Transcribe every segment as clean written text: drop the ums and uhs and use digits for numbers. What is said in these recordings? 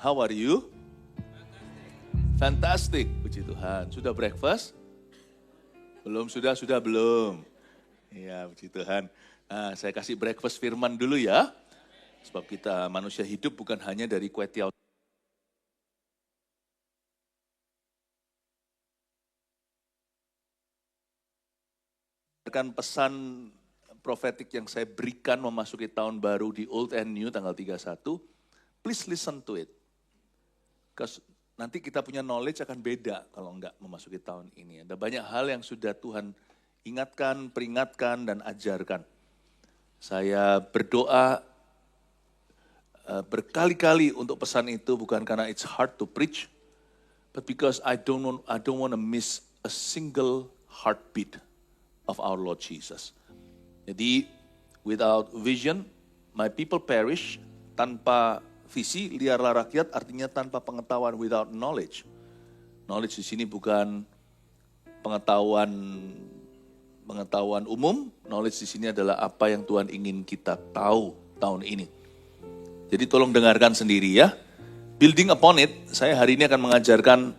How are you? Fantastic, puji Tuhan. Sudah breakfast? Belum, sudah belum. Iya, puji Tuhan. Nah, saya kasih breakfast firman dulu ya. Sebab kita manusia hidup bukan hanya dari kue tiaw. Pesan profetik yang saya berikan memasuki tahun baru di Old and New tanggal 31, please listen to it. Because nanti kita punya knowledge akan beda kalau enggak memasuki tahun ini. Ada banyak hal yang sudah Tuhan ingatkan, peringatkan, dan ajarkan. Saya berdoa berkali-kali untuk pesan itu, bukan karena it's hard to preach, but because I don't want to miss a single heartbeat of our Lord Jesus. Jadi, without vision, my people perish. Tanpa visi, liarlah rakyat, artinya tanpa pengetahuan, without knowledge. Knowledge di sini bukan pengetahuan umum, knowledge di sini adalah apa yang Tuhan ingin kita tahu tahun ini. Jadi tolong dengarkan sendiri ya. Building upon it, saya hari ini akan mengajarkan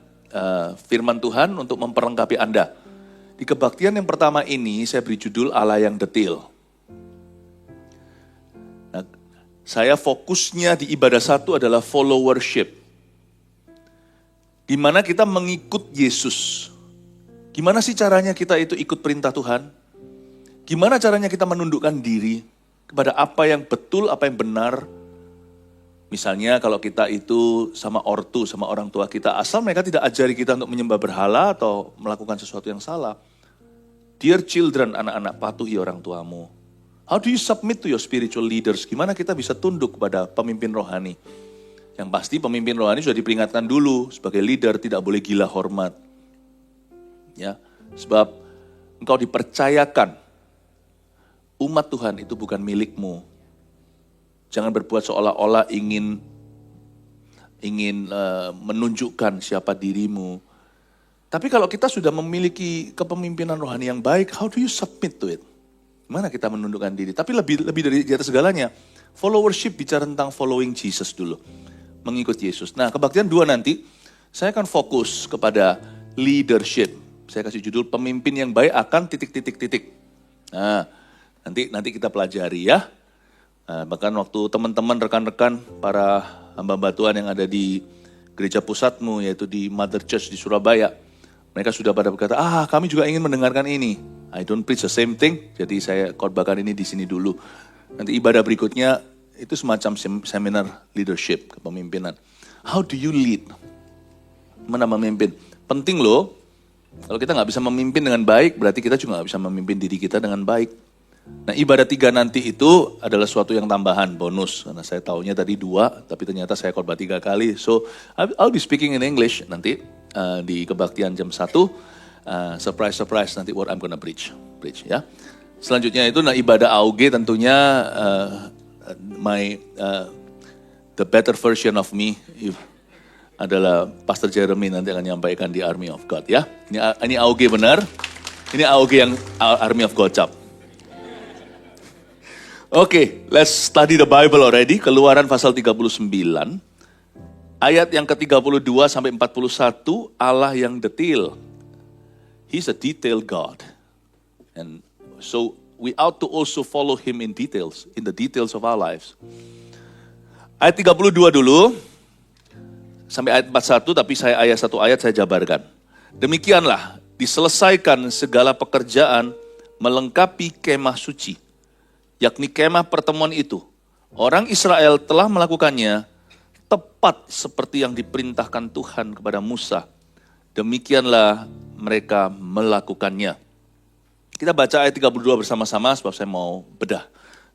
firman Tuhan untuk memperlengkapi Anda. Di kebaktian yang pertama ini, saya beri judul Allah yang detil. Nah, saya fokusnya di ibadah satu adalah followership. Gimana kita mengikut Yesus? Gimana sih caranya kita itu ikut perintah Tuhan? Gimana caranya kita menundukkan diri kepada apa yang betul, apa yang benar? Misalnya kalau kita itu sama ortu, sama orang tua kita, asal mereka tidak ajari kita untuk menyembah berhala atau melakukan sesuatu yang salah. Dear children, anak-anak, patuhi orang tuamu. How do you submit to your spiritual leaders? Gimana kita bisa tunduk kepada pemimpin rohani? Yang pasti pemimpin rohani sudah diperingatkan dulu, sebagai leader tidak boleh gila hormat. Ya, sebab engkau dipercayakan, umat Tuhan itu bukan milikmu. Jangan berbuat seolah-olah ingin menunjukkan siapa dirimu. Tapi kalau kita sudah memiliki kepemimpinan rohani yang baik, how do you submit to it? Gimana kita menundukkan diri? Tapi lebih dari di atas segalanya, followership bicara tentang following Jesus dulu. Mengikut Yesus. Nah, kebaktian 2 nanti, saya akan fokus kepada leadership. Saya kasih judul, pemimpin yang baik akan titik-titik-titik. Nah, nanti kita pelajari ya. Nah, bahkan waktu teman-teman, rekan-rekan, para hamba Tuhan yang ada di gereja pusatmu, yaitu di Mother Church di Surabaya, mereka sudah pada berkata, kami juga ingin mendengarkan ini. I don't preach the same thing, jadi saya khotbahkan ini di sini dulu. Nanti ibadah berikutnya, itu semacam seminar leadership, kepemimpinan. How do you lead? Mana memimpin? Penting loh, kalau kita nggak bisa memimpin dengan baik, berarti kita juga nggak bisa memimpin diri kita dengan baik. Nah, ibadah 3 nanti itu adalah suatu yang tambahan, bonus. Karena saya taunya tadi 2, tapi ternyata saya khotbah 3 kali. So, I'll be speaking in English nanti di kebaktian jam 1. Surprise nanti what I'm gonna preach ya. Selanjutnya itu ibadah AUG tentunya the better version of me adalah Pastor Jeremy nanti akan menyampaikan di Army of God ya. Ini AUG benar. Ini AUG yang Army of God cap. Oke, let's study the Bible already. Keluaran pasal 39. Ayat yang ke-32 sampai 41, Allah yang detil. He's a detailed God. And so we ought to also follow him in details, in the details of our lives. Ayat 32 dulu, sampai ayat 41, tapi satu ayat saya jabarkan. Demikianlah, diselesaikan segala pekerjaan melengkapi kemah suci, yakni kemah pertemuan itu. Orang Israel telah melakukannya tepat seperti yang diperintahkan Tuhan kepada Musa. Demikianlah mereka melakukannya. Kita baca ayat 32 bersama-sama sebab saya mau bedah.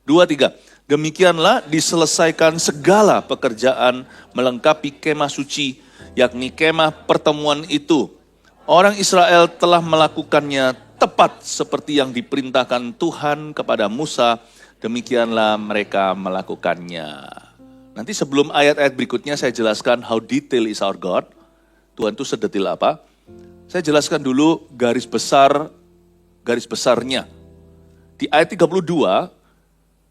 2, 3. Demikianlah diselesaikan segala pekerjaan melengkapi kemah suci, yakni kemah pertemuan itu. Orang Israel telah melakukannya tepat seperti yang diperintahkan Tuhan kepada Musa, demikianlah mereka melakukannya. Nanti sebelum ayat-ayat berikutnya saya jelaskan how detail is our God. Tuhan itu sedetil apa. Saya jelaskan dulu garis besarnya. Di ayat 32,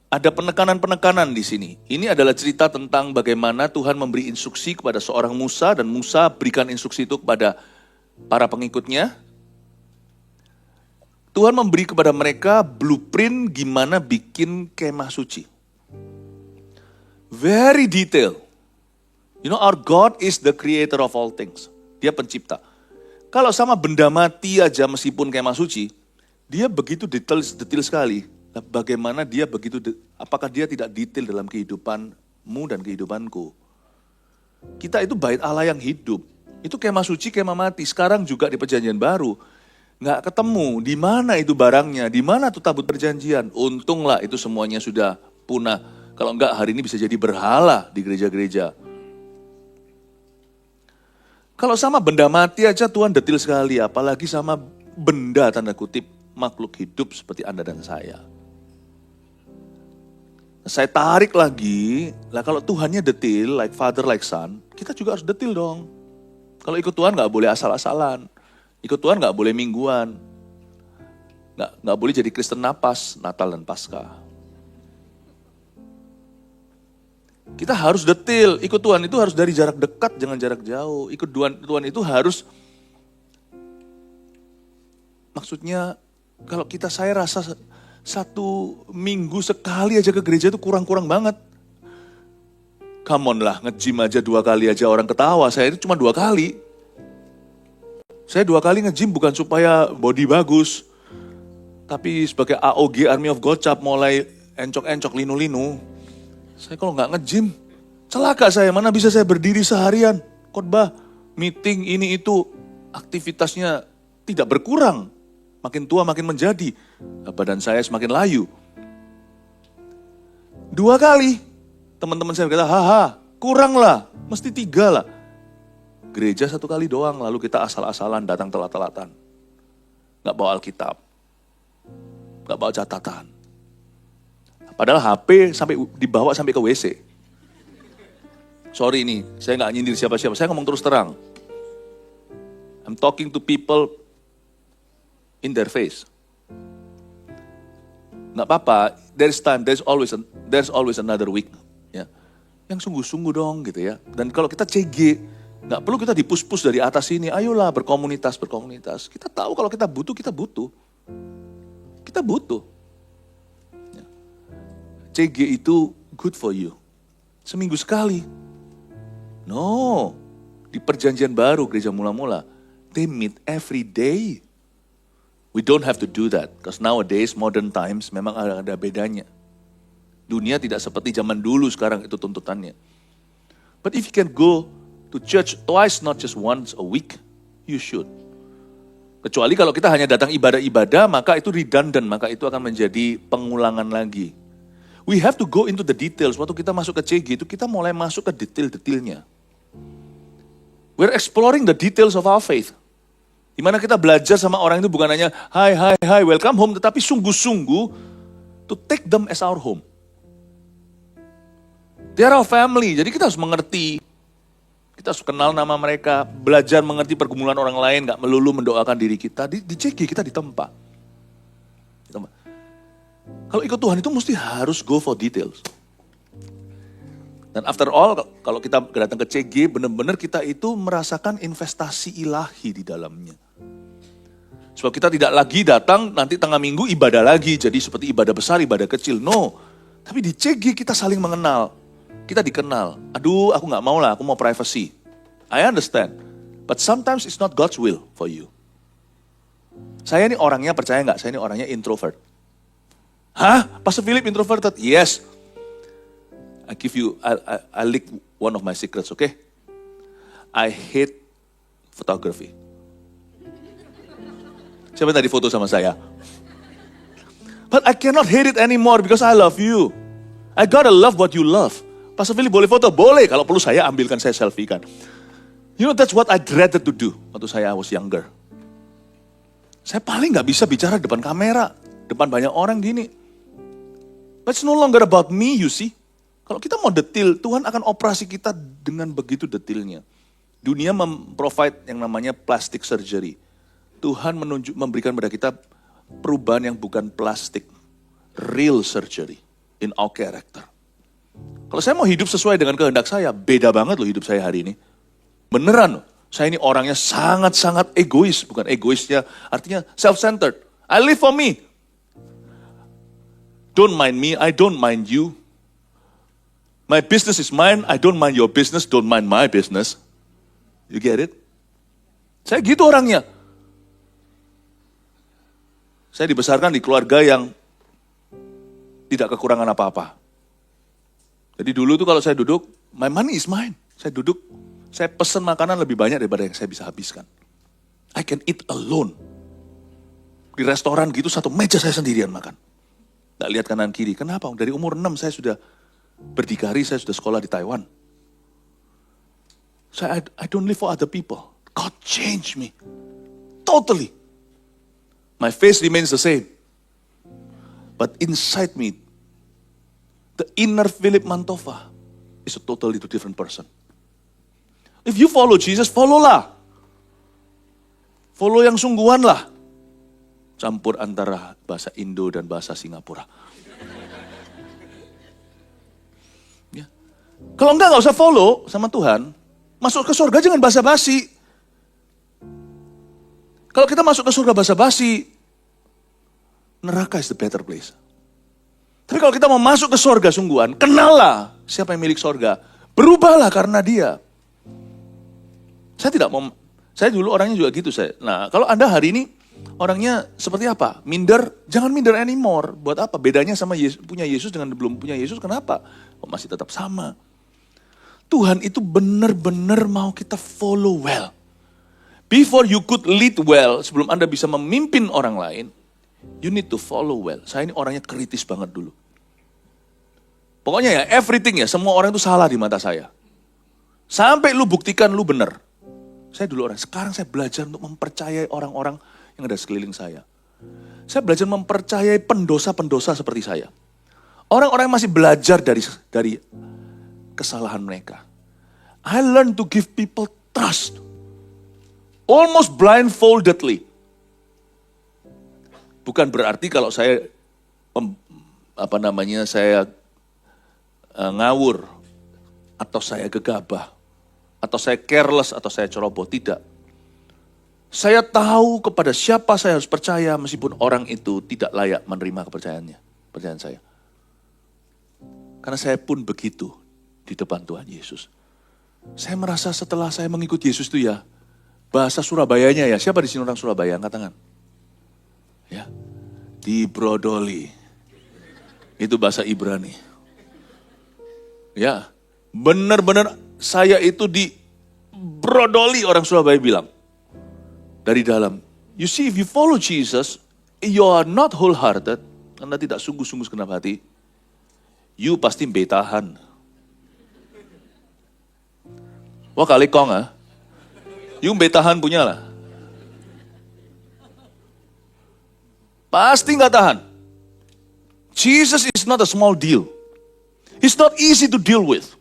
Ada penekanan-penekanan di sini. Ini adalah cerita tentang bagaimana Tuhan memberi instruksi kepada seorang Musa dan Musa berikan instruksi itu kepada para pengikutnya. Tuhan memberi kepada mereka blueprint gimana bikin kemah suci. Very detail. You know, our God is the creator of all things. Dia pencipta. Kalau sama benda mati aja meskipun kemah suci, dia begitu detail sekali. Bagaimana dia begitu, apakah dia tidak detail dalam kehidupanmu dan kehidupanku? Kita itu bait Allah yang hidup. Itu kemah suci, kemah mati. Sekarang juga di perjanjian baru. Nggak ketemu, di mana itu barangnya, di mana tuh tabut perjanjian. Untunglah itu semuanya sudah punah. Kalau enggak hari ini bisa jadi berhala di gereja-gereja. Kalau sama benda mati aja Tuhan detil sekali, apalagi sama benda tanda kutip makhluk hidup seperti Anda dan saya. Saya tarik lagi, lah kalau Tuhannya detil, like father, like son, kita juga harus detil dong. Kalau ikut Tuhan nggak boleh asal-asalan, ikut Tuhan nggak boleh mingguan, nggak boleh jadi Kristen napas, Natal dan Paskah. Kita harus detil, ikut Tuhan itu harus dari jarak dekat, jangan jarak jauh. Ikut Tuhan itu harus, maksudnya kalau saya rasa 1 minggu sekali aja ke gereja itu kurang-kurang banget. Come on lah, nge-gym aja 2 kali aja orang ketawa, saya itu cuma 2 kali. Saya 2 kali nge-gym bukan supaya body bagus, tapi sebagai AOG, Army of Gocap, mulai encok-encok linu-linu. Saya kalau nggak nge-gym, celaka saya, mana bisa saya berdiri seharian, khotbah, meeting, ini itu, aktivitasnya tidak berkurang. Makin tua makin menjadi, badan saya semakin layu. 2 kali, teman-teman saya berkata, haha, kurang lah, mesti 3 lah. Gereja 1 kali doang, lalu kita asal-asalan datang telat-telatan. Gak bawa Alkitab, gak bawa catatan. Padahal HP dibawa sampai ke WC. Sorry nih, saya gak nyindir siapa-siapa, saya ngomong terus terang. I'm talking to people in their face. Nggak apa-apa, there's time, there's always another week. Ya. Yang sungguh-sungguh dong gitu ya. Dan kalau kita CG, nggak perlu kita dipus-pus dari atas sini, ayolah berkomunitas. Kita tahu kalau kita butuh. Kita butuh. Ya. CG itu good for you. Seminggu sekali. No, di perjanjian baru gereja mula-mula, they meet every day. We don't have to do that, because nowadays, modern times, memang ada bedanya. Dunia tidak seperti zaman dulu sekarang itu tuntutannya. But if you can go to church twice, not just once a week, you should. Kecuali kalau kita hanya datang ibadah-ibadah, maka itu redundant, maka itu akan menjadi pengulangan lagi. We have to go into the details. Waktu kita masuk ke CG itu, kita mulai masuk ke detail-detailnya. We're exploring the details of our faith. Di mana kita belajar sama orang itu bukan hanya hi, welcome home, tetapi sungguh-sungguh to take them as our home. They are our family, jadi kita harus mengerti. Kita harus kenal nama mereka, belajar mengerti pergumulan orang lain, gak melulu mendoakan diri kita. Di CG kita ditempa. Kalau ikut Tuhan itu mesti harus go for details. Dan after all, kalau kita datang ke CG, benar-benar kita itu merasakan investasi ilahi di dalamnya. Sebab kita tidak lagi datang nanti tengah minggu ibadah lagi, jadi seperti ibadah besar, ibadah kecil. No, tapi di CG kita saling mengenal. Kita dikenal. Aduh, aku gak mau lah, aku mau privacy. I understand. But sometimes it's not God's will for you. Saya ini orangnya, percaya gak? Saya ini orangnya introvert. Hah? Pastor Philip introverted? Yes. I leak one of my secrets, okay? I hate photography. Siapa tadi foto sama saya? But I cannot hate it anymore because I love you. I gotta love what you love. Pastor Philip boleh foto? Boleh. Kalau perlu saya ambilkan, saya selfie kan. You know, that's what I dreaded to do waktu saya was younger. Saya paling gak bisa bicara depan kamera, depan banyak orang gini. But it's no longer about me, you see. Kalau kita mau detil, Tuhan akan operasi kita dengan begitu detilnya. Dunia memprovide yang namanya plastic surgery. Tuhan memberikan pada kita perubahan yang bukan plastik, real surgery. in our character. Kalau saya mau hidup sesuai dengan kehendak saya, beda banget loh hidup saya hari ini. Beneran loh, saya ini orangnya sangat-sangat egois. Bukan egoisnya, artinya self-centered. I live for me. Don't mind me, I don't mind you. My business is mine, I don't mind your business, don't mind my business. You get it? Saya gitu orangnya. Saya dibesarkan di keluarga yang tidak kekurangan apa-apa. Jadi dulu tuh kalau saya duduk, my money is mine. Saya duduk, saya pesen makanan lebih banyak daripada yang saya bisa habiskan. I can eat alone. Di restoran gitu, satu meja saya sendirian makan. Nggak lihat kanan kiri. Kenapa? Dari umur 6 saya sudah berdikari, saya sudah sekolah di Taiwan. I don't live for other people. God changed me. Totally. My face remains the same. But inside me, the inner Philip Mantova is a totally different person. If you follow Jesus, follow lah. Follow yang sungguhan lah. Campur antara bahasa Indo dan bahasa Singapura. Ya. Kalau enggak usah follow sama Tuhan. Masuk ke surga jangan basa-basi. Kalau kita masuk ke surga basa-basi, neraka is the better place. Tapi kalau kita mau masuk ke surga sungguhan, kenallah siapa yang milik surga. Berubahlah karena dia. Saya dulu orangnya juga gitu. Nah, kalau Anda hari ini orangnya seperti apa? Minder? Jangan minder anymore. Buat apa? Bedanya sama punya Yesus dengan belum punya Yesus, kenapa? Masih tetap sama. Tuhan itu benar-benar mau kita follow well. Before you could lead well, sebelum Anda bisa memimpin orang lain, you need to follow well. Saya ini orangnya kritis banget dulu. Pokoknya ya, everything ya, semua orang itu salah di mata saya. Sampai lu buktikan lu benar. Saya dulu sekarang saya belajar untuk mempercayai orang-orang yang ada sekeliling saya. Saya belajar mempercayai pendosa-pendosa seperti saya. Orang-orang yang masih belajar dari kesalahan mereka. I learn to give people trust. Almost blindfoldedly. Bukan berarti kalau saya ngawur atau saya gegabah atau saya careless atau saya ceroboh, tidak. Saya tahu kepada siapa saya harus percaya meskipun orang itu tidak layak menerima kepercayaan saya. Karena saya pun begitu di depan Tuhan Yesus. Saya merasa setelah saya mengikut Yesus itu ya, bahasa Surabayanya ya, siapa di sini orang Surabaya? Angkat tangan. Ya, dibrodoli. Itu bahasa Ibrani. Ya, benar-benar saya itu dibrodoli, orang Surabaya bilang. Dari dalam. You see, if you follow Jesus, you are not wholehearted, Anda tidak sungguh-sungguh segenap hati, you pasti betahan. Wah kali kong ah. You betahan punya lah. Pasti nggak tahan. Jesus is not a small deal. He's not easy to deal with.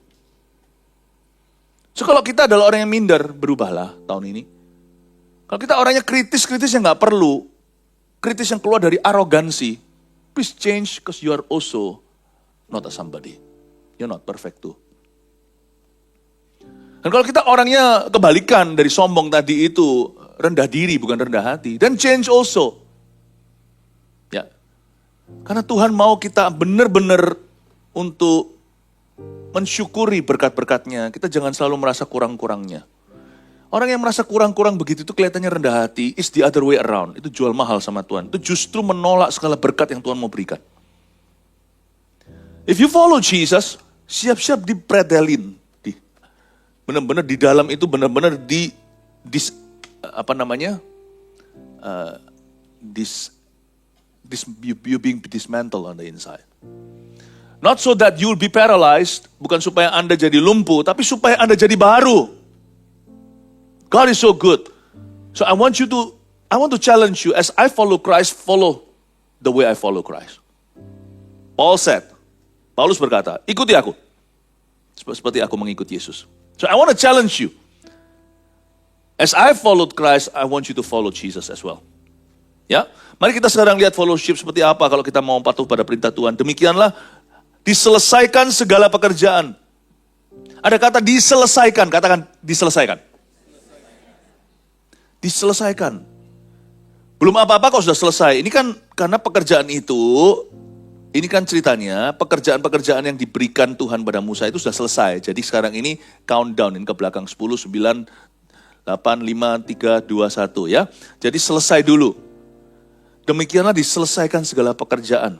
So kalau kita adalah orang yang minder, berubahlah tahun ini. Kalau kita orangnya kritis-kritis yang nggak perlu, kritis yang keluar dari arogansi, please change because you are also not a somebody. You're not perfect too. Dan kalau kita orangnya kebalikan dari sombong tadi itu, rendah diri bukan rendah hati, then change also. Ya, karena Tuhan mau kita benar-benar untuk mensyukuri berkat-berkatnya. Kita jangan selalu merasa kurang-kurangnya. Orang yang merasa kurang-kurang begitu itu kelihatannya rendah hati, is the other way around. Itu jual mahal sama Tuhan. Itu justru menolak segala berkat yang Tuhan mau berikan. If you follow Jesus, siap-siap dipretelin. Benar-benar di dalam itu benar-benar you being dismantled on the inside. Not so that you will be paralyzed, bukan supaya Anda jadi lumpuh, tapi supaya Anda jadi baru. God is so good. So I want to challenge you, as I follow Christ, follow the way I follow Christ. Paulus berkata, ikuti aku. Seperti aku mengikuti Yesus. So I want to challenge you. As I followed Christ, I want you to follow Jesus as well. Ya, mari kita sekarang lihat fellowship seperti apa kalau kita mau patuh pada perintah Tuhan. Demikianlah Diselesaikan segala pekerjaan. Ada kata diselesaikan, katakan diselesaikan. Diselesaikan. Belum apa-apa kok sudah selesai. Ini kan karena pekerjaan itu, ini kan ceritanya, pekerjaan-pekerjaan yang diberikan Tuhan pada Musa itu sudah selesai. Jadi sekarang ini countdown ke belakang 10, 9, 8, 5, 3, 2, 1 ya. Jadi selesai dulu. Demikianlah diselesaikan segala pekerjaan.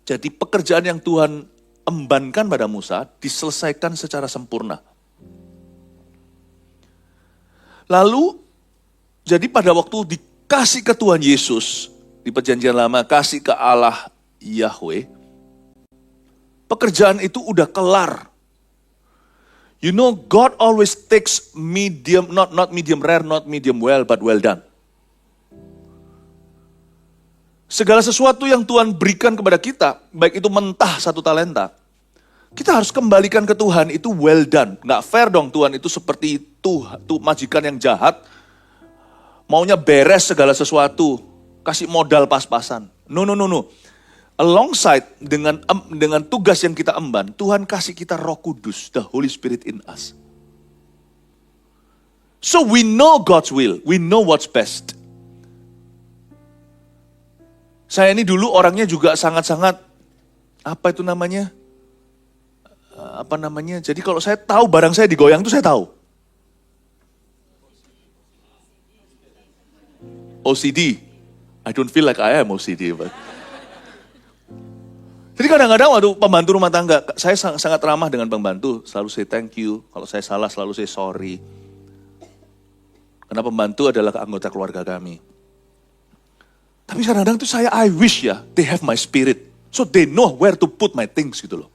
Jadi pekerjaan yang Tuhan embankan pada Musa diselesaikan secara sempurna. Lalu, jadi pada waktu dikasih ke Tuhan Yesus, di perjanjian lama, kasih ke Allah Yahweh, pekerjaan itu udah kelar. You know, God always takes medium, not medium rare, not medium well, but well done. Segala sesuatu yang Tuhan berikan kepada kita, baik itu mentah 1 talenta, kita harus kembalikan ke Tuhan, itu well done. Nggak fair dong Tuhan itu seperti tuh majikan yang jahat, maunya beres segala sesuatu, kasih modal pas-pasan. No. Alongside dengan tugas yang kita emban, Tuhan kasih kita Roh Kudus, the Holy Spirit in us. So we know God's will, we know what's best. Saya ini dulu orangnya juga sangat-sangat, jadi kalau saya tahu barang saya digoyang itu saya tahu. OCD. I don't feel like I am OCD. But. Jadi kadang-kadang waktu pembantu rumah tangga, saya sangat ramah dengan pembantu. Selalu say thank you. Kalau saya salah selalu say sorry. Karena pembantu adalah anggota keluarga kami. Tapi kadang-kadang itu I wish ya, they have my spirit. So they know where to put my things gitu loh.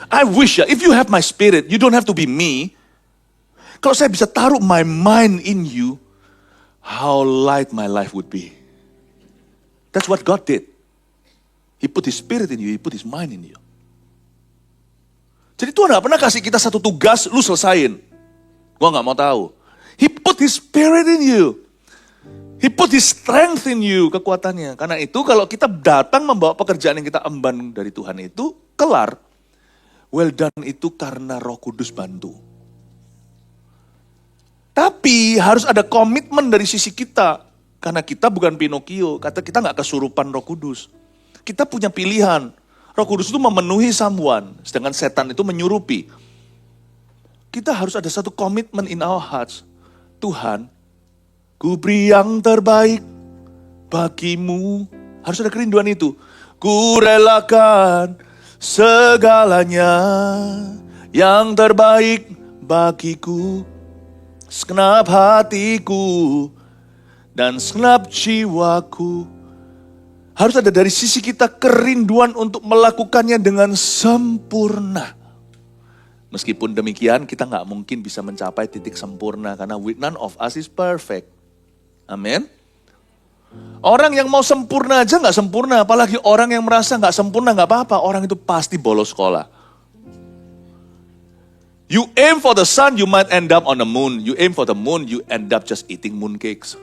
I wish ya, if you have my spirit, you don't have to be me. Kalau saya bisa taruh my mind in you, how light my life would be. That's what God did. He put His spirit in you, He put His mind in you. Jadi Tuhan gak pernah kasih kita satu tugas, lu selesain. Gua gak mau tahu. He put His spirit in you. He put His strength in you, kekuatannya. Karena itu kalau kita datang membawa pekerjaan yang kita emban dari Tuhan itu, kelar. Well done itu karena Roh Kudus bantu. Tapi harus ada komitmen dari sisi kita. Karena kita bukan Pinocchio, kata kita gak kesurupan Roh Kudus. Kita punya pilihan. Roh Kudus itu memenuhi someone, sedangkan setan itu menyurupi. Kita harus ada satu komitmen in our hearts. Tuhan, ku beri yang terbaik bagimu. Harus ada kerinduan itu. Ku relakan segalanya yang terbaik bagiku. Segenap hatiku dan segenap jiwaku. Harus ada dari sisi kita kerinduan untuk melakukannya dengan sempurna. Meskipun demikian kita gak mungkin bisa mencapai titik sempurna. Karena none of us is perfect. Amin. Orang yang mau sempurna aja gak sempurna. Apalagi orang yang merasa gak sempurna gak apa-apa. Orang itu pasti bolos sekolah. You aim for the sun, you might end up on the moon. You aim for the moon, you end up just eating mooncakes.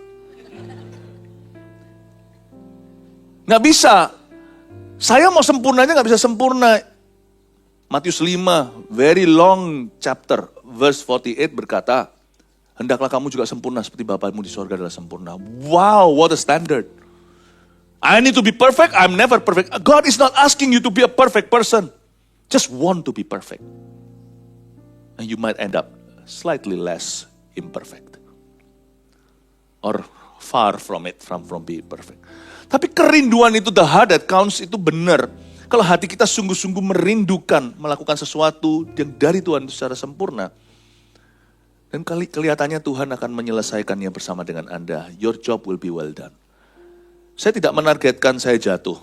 Nggak bisa. Saya mau sempurnanya nggak bisa sempurna. Matius 5, very long chapter, verse 48 berkata, hendaklah kamu juga sempurna seperti Bapamu di sorga adalah sempurna. Wow, what a standard. I need to be perfect, I'm never perfect. God is not asking you to be a perfect person. Just want to be perfect. And you might end up slightly less imperfect. Or far from it, from being perfect. Tapi kerinduan itu, the heart that counts, itu benar. Kalau hati kita sungguh-sungguh merindukan melakukan sesuatu yang dari Tuhan secara sempurna. Dan kelihatannya Tuhan akan menyelesaikannya bersama dengan Anda. Your job will be well done. Saya tidak menargetkan saya jatuh.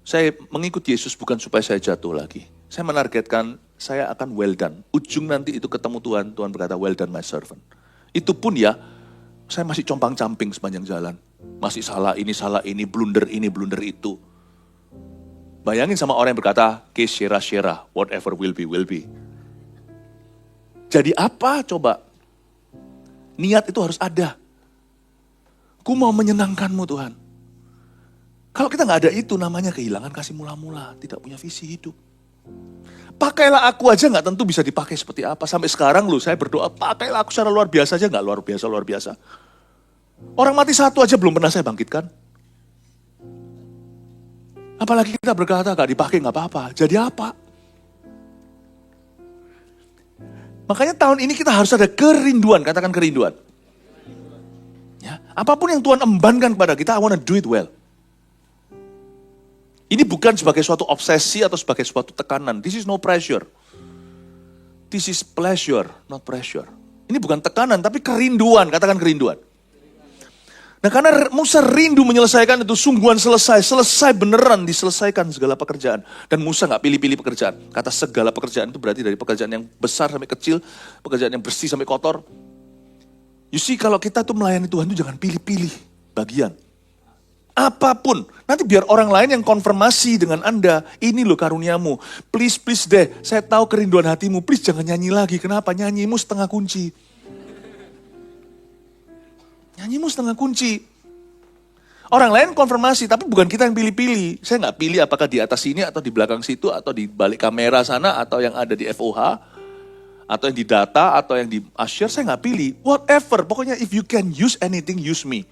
Saya mengikut Yesus bukan supaya saya jatuh lagi. Saya menargetkan saya akan well done. Ujung nanti itu ketemu Tuhan, Tuhan berkata, well done my servant. Itu pun ya, saya masih compang-camping sepanjang jalan. Masih salah ini, blunder itu. Bayangin sama orang yang berkata, ke shera, whatever will be. Jadi apa coba? Niat itu harus ada. Ku mau menyenangkanmu Tuhan. Kalau kita nggak ada itu, namanya kehilangan kasih mula-mula, tidak punya visi hidup. Pakailah aku aja nggak tentu bisa dipakai seperti apa. Sampai sekarang loh, saya berdoa, pakailah aku secara luar biasa aja, nggak luar biasa. Orang mati satu aja belum pernah saya bangkitkan. Apalagi kita berkata nggak dipakai nggak apa-apa. Jadi apa? Makanya tahun ini kita harus ada kerinduan, katakan kerinduan. Ya, apapun yang Tuhan embankan kepada kita, I want to do it well. Ini bukan sebagai suatu obsesi atau sebagai suatu tekanan. This is no pressure. This is pleasure, not pressure. Ini bukan tekanan, tapi kerinduan, katakan kerinduan. Nah karena Musa rindu menyelesaikan itu, sungguhan selesai beneran diselesaikan segala pekerjaan. Dan Musa gak pilih-pilih pekerjaan. Kata segala pekerjaan itu berarti dari pekerjaan yang besar sampai kecil, pekerjaan yang bersih sampai kotor. You see, kalau kita tuh melayani Tuhan itu jangan pilih-pilih bagian. Apapun, nanti biar orang lain yang konfirmasi dengan Anda, ini loh karuniamu. Please deh, saya tahu kerinduan hatimu, please jangan nyanyi lagi. Kenapa? Nyanyimu setengah kunci. Nyanyimu setengah kunci. Orang lain konfirmasi, tapi bukan kita yang pilih-pilih. Saya nggak pilih apakah di atas sini, atau di belakang situ, atau di balik kamera sana, atau yang ada di FOH, atau yang di data, atau yang di Usher, saya nggak pilih. Whatever, pokoknya if you can use anything, use me.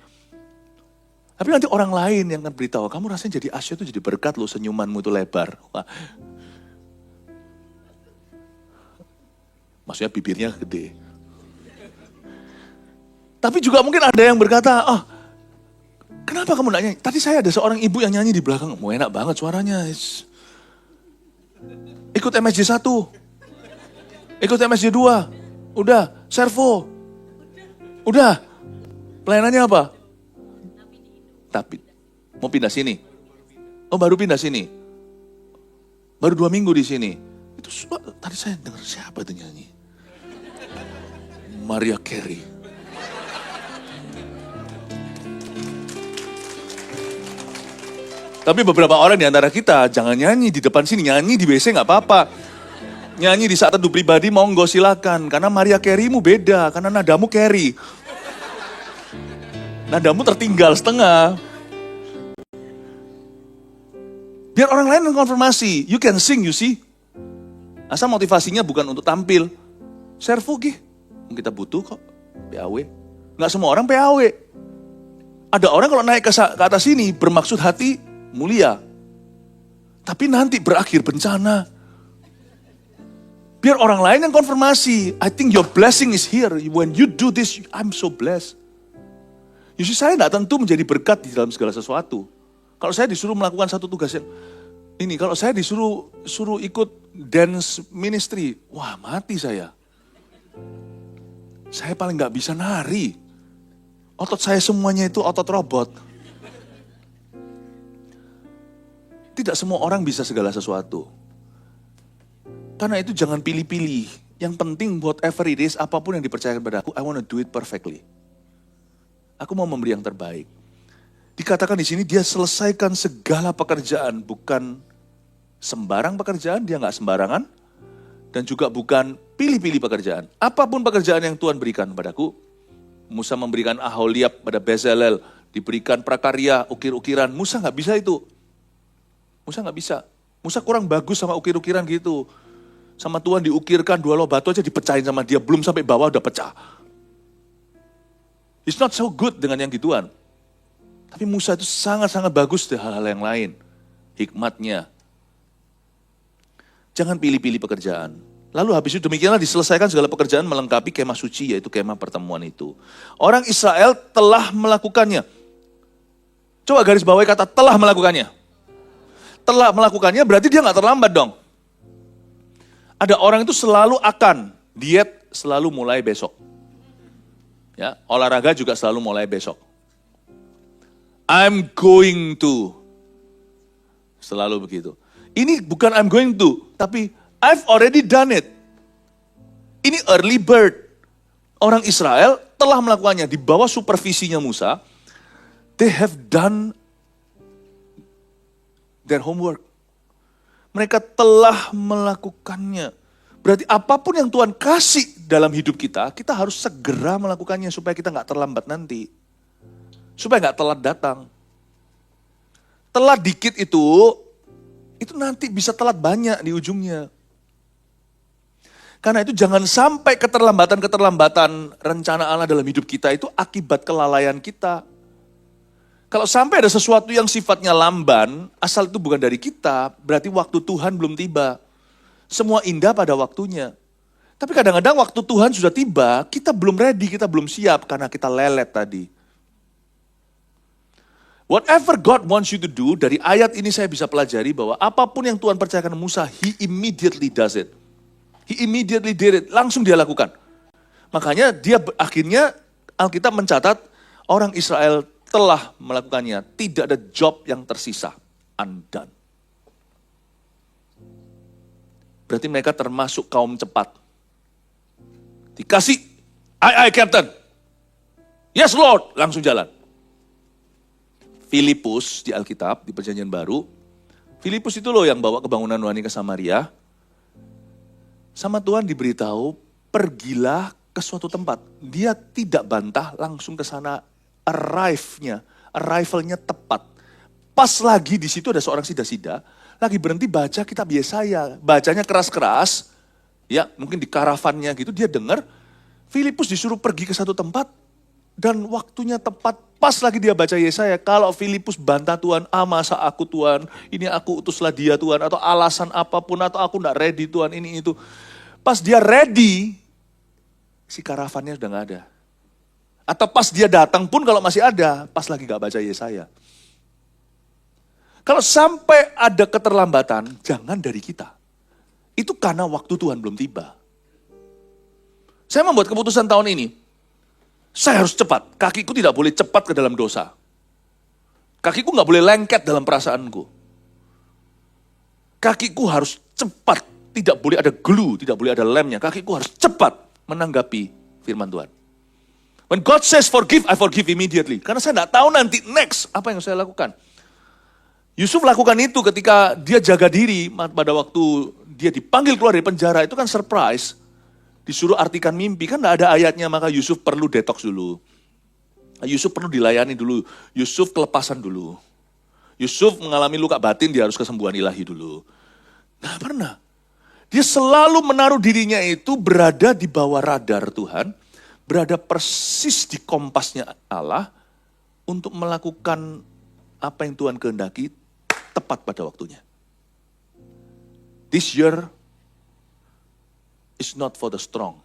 Tapi nanti orang lain yang akan beritahu, kamu rasanya jadi Usher itu jadi berkat loh, senyumanmu itu lebar. Wah. Maksudnya bibirnya gede. Tapi juga mungkin ada yang berkata, kenapa kamu nanya? Tadi saya ada seorang ibu yang nyanyi di belakang, enak banget suaranya. Ikut MSJ 1, ikut MSJ 2, udah, servo, udah, pelayanannya apa? Tapi, mau pindah sini? Oh baru pindah sini? Baru 2 minggu di sini? Itu tadi saya dengar siapa itu nyanyi? Mariah Carey. Tapi beberapa orang di antara kita, jangan nyanyi di depan sini, nyanyi di WC nggak apa-apa. Nyanyi di saat teduh pribadi, monggo silakan. Karena Mariah Carey-mu beda, karena nadamu carry. Nadamu tertinggal setengah. Biar orang lain mengkonfirmasi, you can sing, you see. Asal motivasinya bukan untuk tampil. Servo gih, kita butuh kok, PAW. Nggak semua orang PAW. Ada orang kalau naik ke atas sini, bermaksud hati, mulia. Tapi nanti berakhir bencana. Biar orang lain yang konfirmasi. I think your blessing is here. When you do this, I'm so blessed. You see, saya tidak tentu menjadi berkat di dalam segala sesuatu. Kalau saya disuruh melakukan satu tugas yang ini, kalau saya suruh ikut dance ministry, wah mati saya. Saya paling nggak bisa nari. Otot saya semuanya itu otot robot. Tidak semua orang bisa segala sesuatu. Karena itu jangan pilih-pilih. Yang penting whatever it is, apapun yang dipercayakan pada aku, I want to do it perfectly. Aku mau memberi yang terbaik. Dikatakan di sini dia selesaikan segala pekerjaan, bukan sembarang pekerjaan, dia nggak sembarangan. Dan juga bukan pilih-pilih pekerjaan. Apapun pekerjaan yang Tuhan berikan padaku, Musa memberikan Aholiab pada Bezalel, diberikan prakarya, ukir-ukiran. Musa nggak bisa itu. Musa nggak bisa. Musa kurang bagus sama ukir-ukiran gitu. Sama Tuhan diukirkan 2 loh batu aja dipecahin sama dia. Belum sampai bawah udah pecah. It's not so good dengan yang gituan. Tapi Musa itu sangat-sangat bagus di hal-hal yang lain. Hikmatnya. Jangan pilih-pilih pekerjaan. Lalu habis itu demikianlah diselesaikan segala pekerjaan melengkapi kemah suci, yaitu kemah pertemuan itu. Orang Israel telah melakukannya. Coba garis bawahi kata telah melakukannya. Telah melakukannya berarti dia nggak terlambat dong. Ada orang itu selalu akan diet selalu mulai besok. Ya, olahraga juga selalu mulai besok. I'm going to. Selalu begitu. Ini bukan I'm going to, tapi I've already done it. Ini early bird. Orang Israel telah melakukannya di bawah supervisinya Musa. They have done their homework. Mereka telah melakukannya. Berarti apapun yang Tuhan kasih dalam hidup kita, kita harus segera melakukannya supaya kita nggak terlambat nanti. Supaya nggak telat datang. Telat dikit itu nanti bisa telat banyak di ujungnya. Karena itu jangan sampai keterlambatan rencana Allah dalam hidup kita itu akibat kelalaian kita. Kalau sampai ada sesuatu yang sifatnya lamban, asal itu bukan dari kita, berarti waktu Tuhan belum tiba. Semua indah pada waktunya. Tapi kadang-kadang waktu Tuhan sudah tiba, kita belum ready, kita belum siap karena kita lelet tadi. Whatever God wants you to do, dari ayat ini saya bisa pelajari bahwa apapun yang Tuhan percayakan Musa, He immediately does it. He immediately did it, langsung dia lakukan. Makanya dia akhirnya Alkitab mencatat orang Israel telah melakukannya. Tidak ada job yang tersisa, undone. Berarti mereka termasuk kaum cepat. Dikasih, aye Captain. Yes Lord, langsung jalan. Filipus di Alkitab, di Perjanjian Baru, Filipus itu loh yang bawa kebangunan rohani ke Samaria. Sama Tuhan diberitahu, pergilah ke suatu tempat. Dia tidak bantah, langsung ke sana, arrivalnya tepat. Pas lagi di situ ada seorang sida-sida, lagi berhenti baca kitab Yesaya. Bacanya keras-keras, ya mungkin di karavannya gitu, dia dengar, Filipus disuruh pergi ke satu tempat, dan waktunya tepat, pas lagi dia baca Yesaya. Kalau Filipus bantah Tuhan, masa aku Tuhan, ini aku utuslah dia Tuhan, atau alasan apapun, atau aku gak ready Tuhan, ini itu. Pas dia ready, si karavannya sudah gak ada. Atau pas dia datang pun kalau masih ada, pas lagi gak baca Yesaya. Kalau sampai ada keterlambatan, jangan dari kita. Itu karena waktu Tuhan belum tiba. Saya membuat keputusan tahun ini, saya harus cepat. Kakiku tidak boleh cepat ke dalam dosa. Kakiku gak boleh lengket dalam perasaanku. Kakiku harus cepat. Tidak boleh ada glue, tidak boleh ada lemnya. Kakiku harus cepat menanggapi firman Tuhan. When God says forgive, I forgive immediately. Karena saya tidak tahu nanti next apa yang saya lakukan. Yusuf lakukan itu ketika dia jaga diri pada waktu dia dipanggil keluar dari penjara. Itu kan surprise. Disuruh artikan mimpi. Kan tidak ada ayatnya, maka Yusuf perlu detox dulu. Yusuf perlu dilayani dulu. Yusuf kelepasan dulu. Yusuf mengalami luka batin, dia harus kesembuhan ilahi dulu. Nggak pernah. Dia selalu menaruh dirinya itu berada di bawah radar Tuhan, berada persis di kompasnya Allah untuk melakukan apa yang Tuhan kehendaki tepat pada waktunya. This year is not for the strong.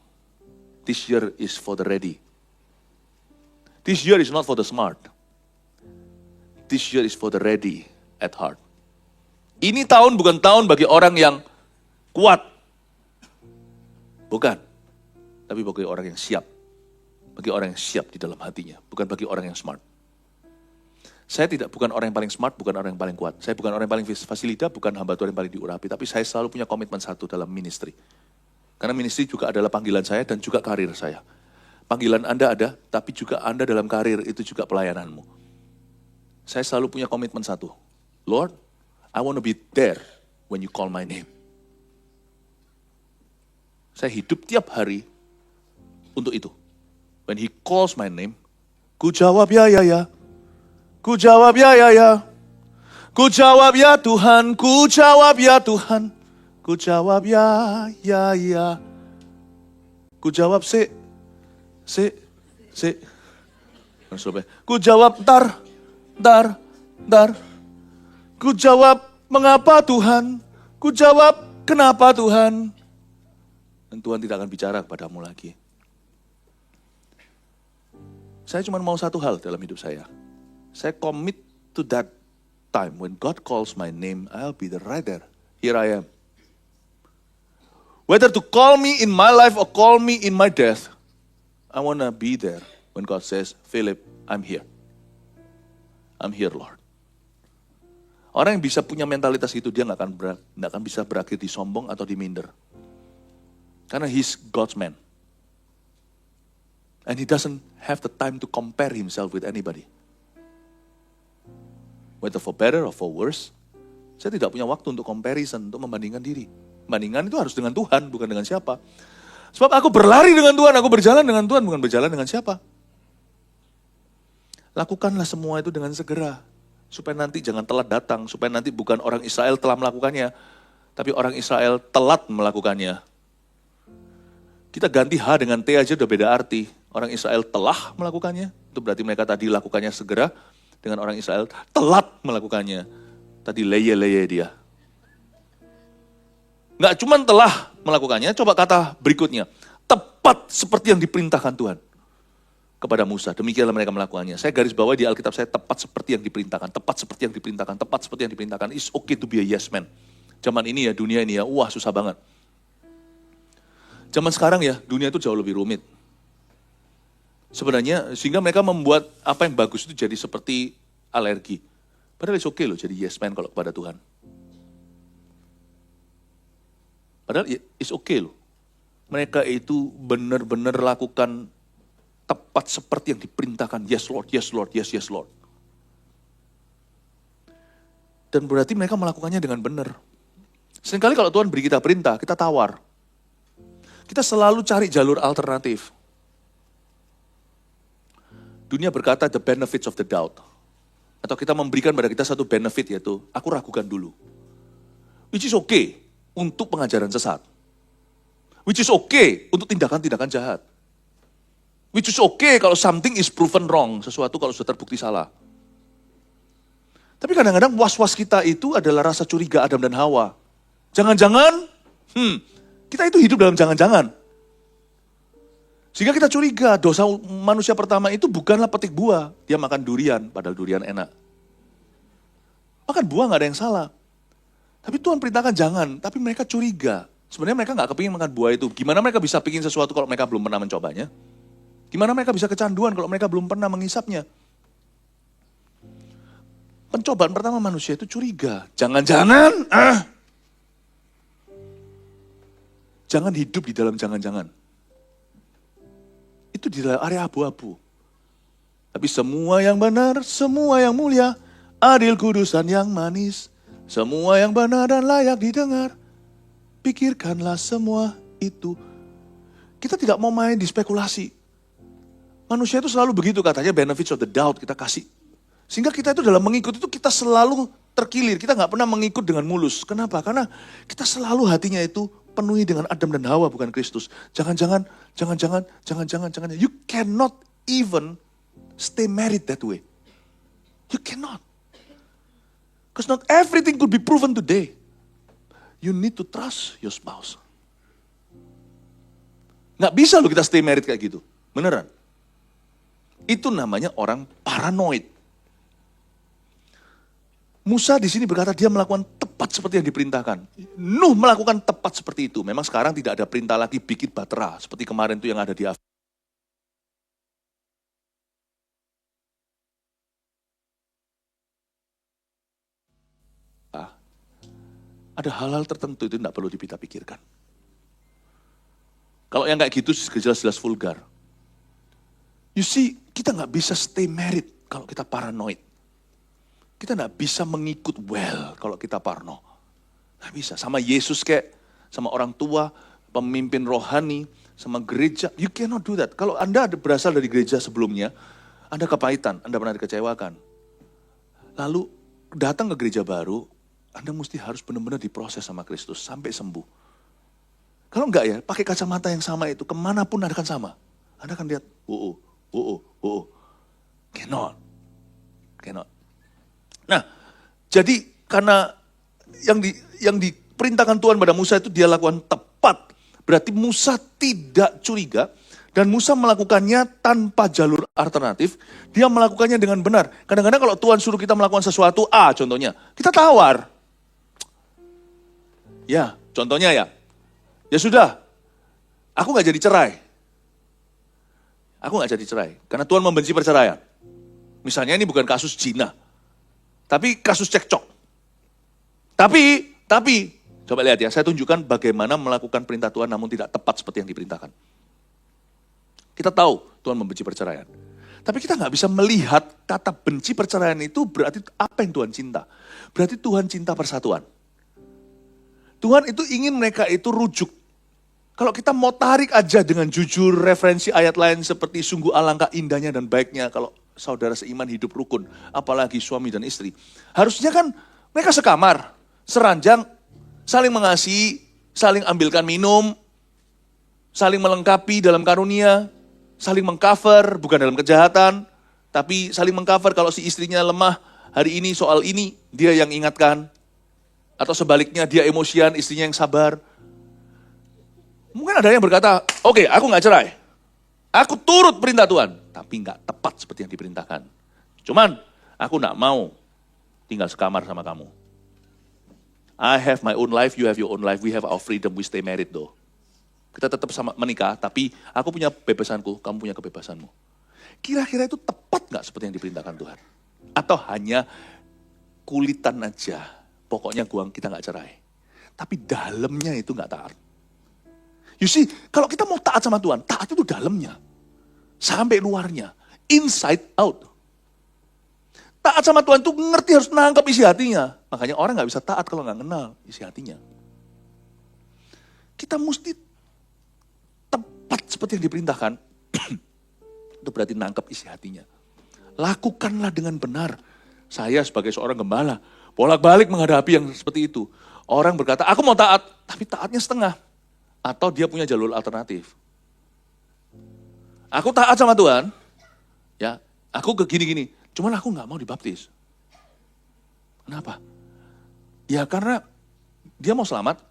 This year is for the ready. This year is not for the smart. This year is for the ready at heart. Ini tahun bukan tahun bagi orang yang kuat. Bukan. Tapi bagi orang yang siap. Bagi orang yang siap di dalam hatinya. Bukan bagi orang yang smart. Saya bukan orang yang paling smart, bukan orang yang paling kuat. Saya bukan orang yang paling fasilita, bukan hamba Tuhan yang paling diurapi. Tapi saya selalu punya komitmen satu dalam ministry. Karena ministry juga adalah panggilan saya dan juga karir saya. Panggilan Anda ada, tapi juga Anda dalam karir itu juga pelayananmu. Saya selalu punya komitmen satu. Lord, I want to be there when you call my name. Saya hidup tiap hari untuk itu. When he calls my name, ku jawab ya, ya, ya. Ku jawab ya, ya, ya. Ku jawab ya Tuhan, ku jawab ya Tuhan. Ku jawab ya, ya, ya. Ku jawab si. Ku jawab ntar. Ku jawab mengapa Tuhan. Ku jawab kenapa Tuhan. Dan Tuhan tidak akan bicara kepadamu lagi. Saya cuma mau satu hal dalam hidup saya. Saya commit to that time. When God calls my name, I'll be right there. Here I am. Whether to call me in my life or call me in my death, I want to be there when God says, Philip, I'm here. I'm here, Lord. Orang yang bisa punya mentalitas itu, dia nggak akan bisa berakhir di sombong atau di minder. Karena he's God's man. And he doesn't have the time to compare himself with anybody. Whether for better or for worse, saya tidak punya waktu untuk comparison, untuk membandingkan diri. Bandingan itu harus dengan Tuhan, bukan dengan siapa. Sebab aku berlari dengan Tuhan, aku berjalan dengan Tuhan, bukan berjalan dengan siapa. Lakukanlah semua itu dengan segera. Supaya nanti jangan telat datang, supaya nanti bukan orang Israel telah melakukannya, tapi orang Israel telat melakukannya. Kita ganti H dengan T aja udah beda arti. Orang Israel telah melakukannya, itu berarti mereka tadi lakukannya segera, dengan orang Israel telat melakukannya. Tadi leye-leye dia. Nggak cuma telah melakukannya, coba kata berikutnya. Tepat seperti yang diperintahkan Tuhan kepada Musa. Demikianlah mereka melakukannya. Saya garis bawah di Alkitab saya tepat seperti yang diperintahkan. Tepat seperti yang diperintahkan. Tepat seperti yang diperintahkan. It's okay to be a yes man. Zaman ini ya, dunia ini ya, wah susah banget. Zaman sekarang ya, dunia itu jauh lebih rumit. Sebenarnya, sehingga mereka membuat apa yang bagus itu jadi seperti alergi. Padahal it's okay loh jadi yes man kalau kepada Tuhan. Padahal it's okay loh. Mereka itu benar-benar lakukan tepat seperti yang diperintahkan. Yes Lord, yes Lord, yes, yes Lord. Dan berarti mereka melakukannya dengan benar. Seringkali kalau Tuhan beri kita perintah, kita tawar. Kita selalu cari jalur alternatif. Dunia berkata the benefits of the doubt. Atau kita memberikan pada kita satu benefit yaitu, aku ragukan dulu. Which is okay untuk pengajaran sesat. Which is okay untuk tindakan-tindakan jahat. Which is okay kalau something is proven wrong, sesuatu kalau sudah terbukti salah. Tapi kadang-kadang was-was kita itu adalah rasa curiga Adam dan Hawa. Jangan-jangan, kita itu hidup dalam jangan-jangan. Sehingga kita curiga dosa manusia pertama itu bukanlah petik buah. Dia makan durian, padahal durian enak. Makan buah gak ada yang salah. Tapi Tuhan perintahkan jangan, tapi mereka curiga. Sebenarnya mereka gak kepingin makan buah itu. Gimana mereka bisa bikin sesuatu kalau mereka belum pernah mencobanya? Gimana mereka bisa kecanduan kalau mereka belum pernah mengisapnya? Pencobaan pertama manusia itu curiga. Jangan-jangan, jangan hidup di dalam jangan-jangan. Itu di dalam area abu-abu. Tapi semua yang benar, semua yang mulia, adil, kudus, dan yang manis, semua yang benar dan layak didengar, pikirkanlah semua itu. Kita tidak mau main di spekulasi. Manusia itu selalu begitu katanya, benefits of the doubt kita kasih. Sehingga kita itu dalam mengikut itu kita selalu terkilir. Kita nggak pernah mengikut dengan mulus. Kenapa? Karena kita selalu hatinya itu penuhi dengan Adam dan Hawa bukan Kristus. Jangan-jangan. You cannot even stay married that way. You cannot. Because not everything could be proven today. You need to trust your spouse. Nggak bisa loh kita stay married kayak gitu. Beneran. Itu namanya orang paranoid. Musa di sini berkata dia melakukan tepat seperti yang diperintahkan. Nuh melakukan tepat seperti itu. Memang sekarang tidak ada perintah lagi bikin bahtera. Seperti kemarin itu yang ada di Afrika. Ada hal-hal tertentu itu tidak perlu kita pikirkan. Kalau yang kayak gitu jelas-jelas vulgar. You see, kita nggak bisa stay married kalau kita paranoid. Kita nggak bisa mengikut well kalau kita parno. Nggak bisa. Sama Yesus kayak, sama orang tua, pemimpin rohani, sama gereja. You cannot do that. Kalau Anda berasal dari gereja sebelumnya, Anda kepahitan, Anda pernah dikecewakan. Lalu datang ke gereja baru, Anda mesti harus benar-benar diproses sama Kristus sampai sembuh. Kalau enggak ya, pakai kacamata yang sama itu, kemanapun Anda akan sama. Anda akan lihat, cannot. Nah, jadi karena yang diperintahkan Tuhan pada Musa itu dia lakukan tepat. Berarti Musa tidak curiga dan Musa melakukannya tanpa jalur alternatif. Dia melakukannya dengan benar. Kadang-kadang kalau Tuhan suruh kita melakukan sesuatu, contohnya, kita tawar. Ya, contohnya ya. Ya sudah, aku gak jadi cerai. Aku gak jadi cerai, karena Tuhan membenci perceraian. Misalnya ini bukan kasus zina. Tapi kasus cekcok. Tapi, coba lihat ya, saya tunjukkan bagaimana melakukan perintah Tuhan namun tidak tepat seperti yang diperintahkan. Kita tahu Tuhan membenci perceraian. Tapi kita nggak bisa melihat kata benci perceraian itu berarti apa yang Tuhan cinta. Berarti Tuhan cinta persatuan. Tuhan itu ingin mereka itu rujuk. Kalau kita mau tarik aja dengan jujur referensi ayat lain seperti sungguh alangkah indahnya dan baiknya kalau saudara seiman hidup rukun, apalagi suami dan istri. Harusnya kan mereka sekamar, seranjang, saling mengasihi, saling ambilkan minum, saling melengkapi dalam karunia, saling mengcover, bukan dalam kejahatan, tapi saling mengcover kalau si istrinya lemah, hari ini soal ini, dia yang ingatkan. Atau sebaliknya dia emosian, istrinya yang sabar. Mungkin ada yang berkata, oke, aku gak cerai. Aku turut perintah Tuhan, tapi gak tepat seperti yang diperintahkan. Cuman, aku gak mau tinggal sekamar sama kamu. I have my own life, you have your own life, we have our freedom, we stay married though. Kita tetap sama menikah, tapi aku punya kebebasanku, kamu punya kebebasanmu. Kira-kira itu tepat gak seperti yang diperintahkan Tuhan? Atau hanya kulitan aja, pokoknya kita gak cerai. Tapi dalamnya itu gak taat. You see, kalau kita mau taat sama Tuhan, taat itu dalamnya. Sampai luarnya, inside out. Taat sama Tuhan itu ngerti harus nangkap isi hatinya. Makanya orang gak bisa taat kalau gak kenal isi hatinya. Kita mesti tepat seperti yang diperintahkan. Itu berarti nangkap isi hatinya. Lakukanlah dengan benar. Saya sebagai seorang gembala, bolak-balik menghadapi yang seperti itu. Orang berkata, aku mau taat, tapi taatnya setengah. Atau dia punya jalur alternatif. Aku taat sama Tuhan, ya, aku ke gini-gini. Cuman aku gak mau dibaptis. Kenapa? Ya karena dia mau selamat,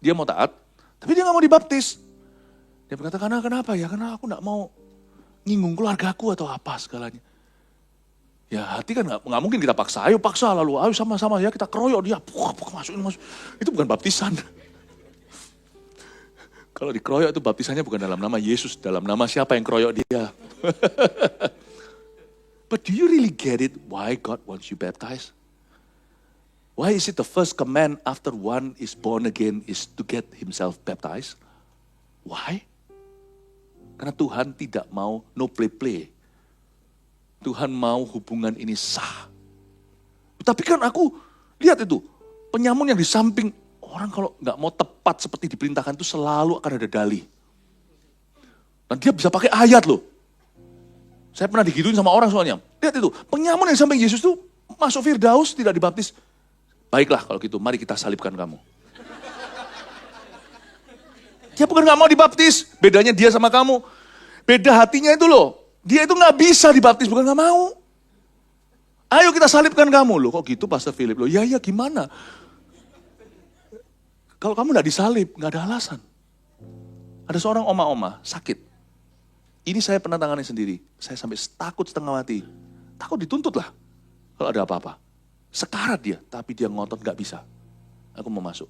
dia mau taat, tapi dia gak mau dibaptis. Dia berkata, karena kenapa ya? Karena aku gak mau nyinggung keluargaku atau apa segalanya. Ya hati kan gak mungkin kita paksa, ayo paksa lalu, ayo sama-sama ya kita keroyok dia, masukin. Itu bukan baptisan. Kalau dikeroyok itu baptisannya bukan dalam nama Yesus, dalam nama siapa yang keroyok dia. But do you really get it why God wants you baptized? Why is it the first command after one is born again is to get himself baptized? Why? Karena Tuhan tidak mau no play-play. Tuhan mau hubungan ini sah. Tapi kan aku lihat itu, penyamun yang di samping, orang kalau nggak mau tepat seperti diperintahkan itu selalu akan ada dalih. Dan dia bisa pakai ayat loh. Saya pernah digituin sama orang soalnya. Lihat itu, penyamun yang di samping Yesus itu masuk Firdaus tidak dibaptis. Baiklah kalau gitu, mari kita salibkan kamu. Dia bukan nggak mau dibaptis, bedanya dia sama kamu. Beda hatinya itu loh. Dia itu nggak bisa dibaptis, bukan nggak mau. Ayo kita salibkan kamu loh. Kok gitu Pastor Philip loh? Ya gimana? Kalau kamu nggak disalib, nggak ada alasan. Ada seorang oma-oma sakit. Ini saya pernah tangani sendiri. Saya sampai takut setengah mati. Takut dituntut lah kalau ada apa-apa. Sekarat dia, tapi dia ngotot nggak bisa. Aku mau masuk.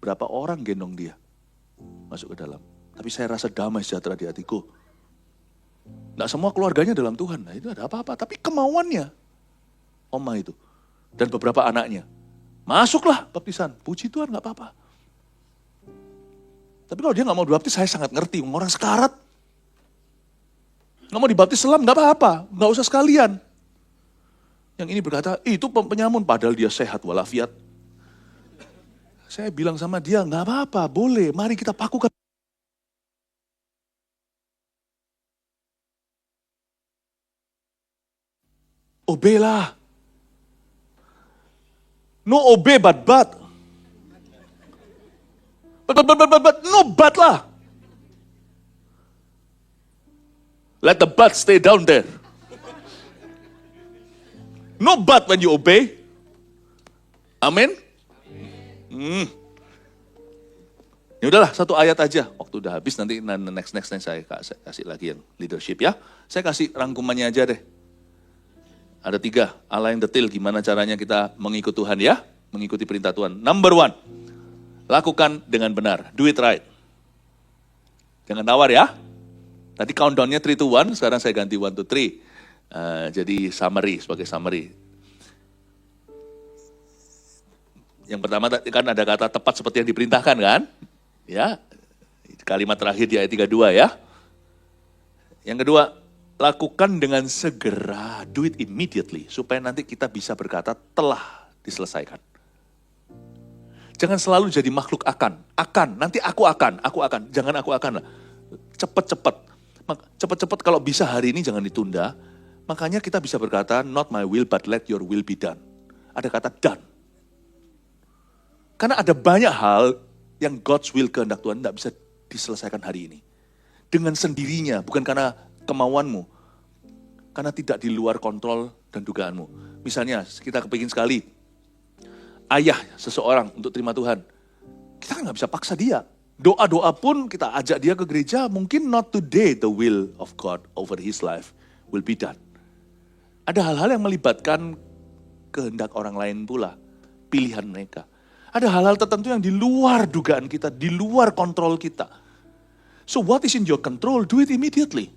Berapa orang gendong dia masuk ke dalam. Tapi saya rasa damai sejahtera di hatiku. Nggak semua keluarganya dalam Tuhan. Nah itu ada apa-apa. Tapi kemauannya, oma itu. Dan beberapa anaknya. Masuklah baptisan. Puji Tuhan nggak apa-apa. Tapi kalau dia nggak mau dibaptis, saya sangat ngerti. Orang sekarat. Nggak mau dibaptis selam, nggak apa-apa. Nggak usah sekalian. Yang ini berkata, itu penyamun. Padahal dia sehat walafiat. Saya bilang sama dia, nggak apa-apa, boleh. Mari kita pakukan. Obey lah. No obey but. But no but lah. Let the but stay down there. No but when you obey. Amin. Ya udahlah, satu ayat aja. Waktu udah habis nanti next saya kasih lagi yang leadership ya. Saya kasih rangkumannya aja deh. Ada 3, Allah yang detail gimana caranya kita mengikut Tuhan ya. Mengikuti perintah Tuhan. Number 1, lakukan dengan benar. Do it right. Jangan tawar ya. Tadi countdown-nya 3 to 1, sekarang saya ganti 1 to 3. Jadi sebagai summary. Yang pertama kan ada kata tepat seperti yang diperintahkan kan. Ya, kalimat terakhir di ayat 32 ya. Yang kedua, lakukan dengan segera, do it immediately, supaya nanti kita bisa berkata telah diselesaikan. Jangan selalu jadi makhluk akan, nanti aku akan, jangan aku akan lah. Cepat-cepat kalau bisa hari ini jangan ditunda, Makanya kita bisa berkata, not my will but let your will be done. Ada kata done. Karena ada banyak hal yang God's will, kehendak Tuhan tidak bisa diselesaikan hari ini. Dengan sendirinya, bukan karena kemauanmu. Karena tidak di luar kontrol dan dugaanmu. Misalnya, kita kepingin sekali, ayah seseorang untuk terima Tuhan. Kita kan nggak bisa paksa dia. Doa-doa pun kita ajak dia ke gereja, mungkin not today the will of God over his life will be done. Ada hal-hal yang melibatkan kehendak orang lain pula, pilihan mereka. Ada hal-hal tertentu yang di luar dugaan kita, di luar kontrol kita. So what is in your control, do it immediately.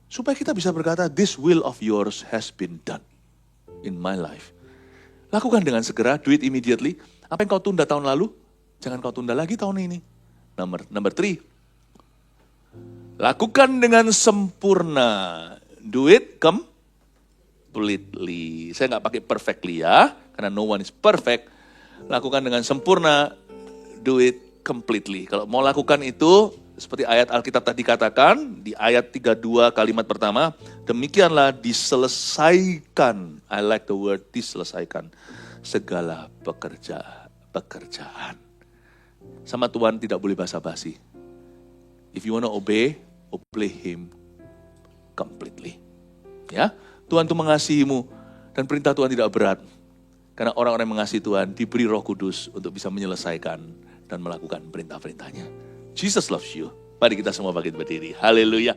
Supaya kita bisa berkata, this will of yours has been done in my life. Lakukan dengan segera, do it immediately. Apa yang kau tunda tahun lalu, jangan kau tunda lagi tahun ini. Number 3. Lakukan dengan sempurna. Do it completely. Saya nggak pakai perfectly ya, karena no one is perfect. Lakukan dengan sempurna, do it completely. Kalau mau lakukan itu, seperti ayat Alkitab tadi katakan, di ayat 32 kalimat pertama, demikianlah diselesaikan, I like the word diselesaikan, segala pekerjaan. Sama Tuhan tidak boleh basa-basi. If you want to obey Him completely. Ya, Tuhan itu mengasihimu, dan perintah Tuhan tidak berat. Karena orang-orang yang mengasihi Tuhan diberi Roh Kudus untuk bisa menyelesaikan dan melakukan perintah-perintahnya. Jesus loves you. Mari kita semua bangkit berdiri. Haleluya.